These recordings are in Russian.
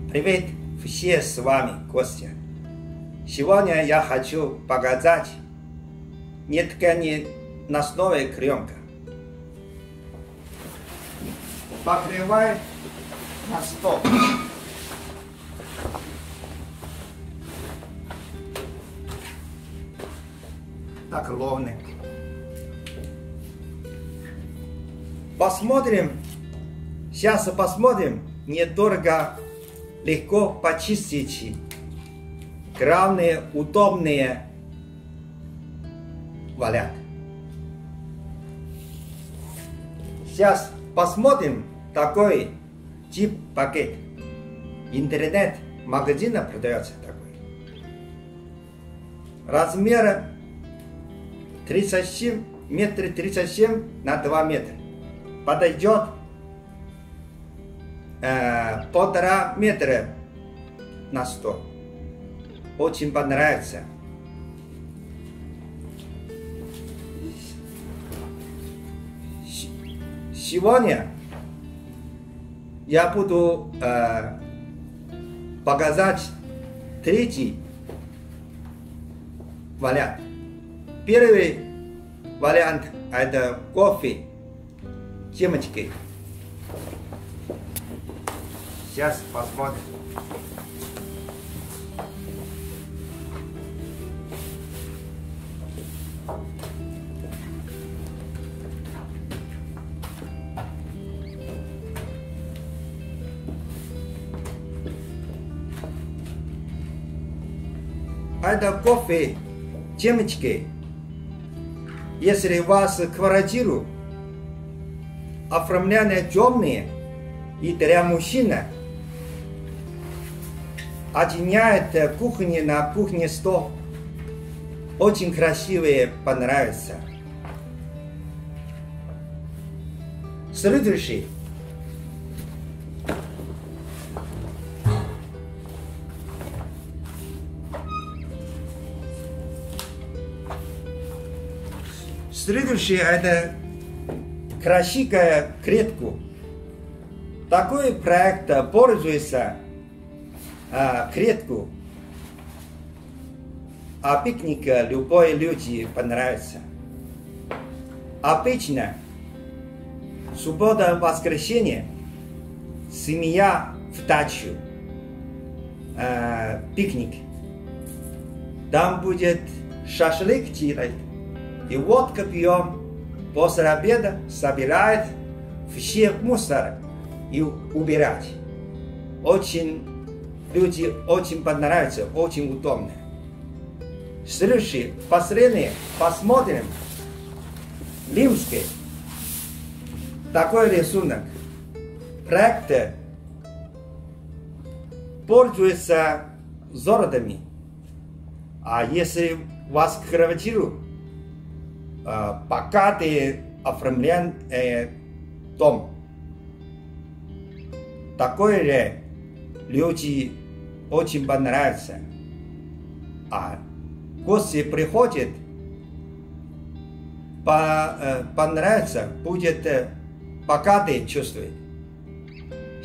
Привет все с вами, Костя. Сегодня я хочу показать неткани на основе клеенка. Покрывай на стол. Так ровно. Посмотрим. Сейчас посмотрим. Недорого, легко почистить. Главное, удобные вариант. Сейчас посмотрим такой тип пакет. Интернет-магазина продается такой. Размер 37 метров 37 на 2 метра. Подойдет 1,5 метра на 100. Очень понравится. Сегодня я буду показать третий вариант. Первый вариант это кофе семечки. Сейчас посмотрим. Это кофе семечки. Если у вас квартиру оформлены темные и для мужчины оттеняет кухню на кухне стол, очень красивые понравится. Следующий. Следующее это красивая клетка. Такой проект пользуется клетку. А пикник любой люди понравится. Обычно суббота, воскресенье, семья в дачу, пикник. Там будет шашлык делать. И водка пьем, после обеда собирает все мусор и убирать. Очень, люди очень понравится, очень удобно. Следующий, последний, посмотрим. Римский. Такой рисунок. Проект пользуется золотами. А если у вас квартиру, богатый оформлен дом. Такой же люди очень понравится. А гости приходят, понравится, будет богатый чувствовать.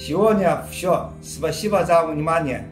Сегодня все. Спасибо за внимание.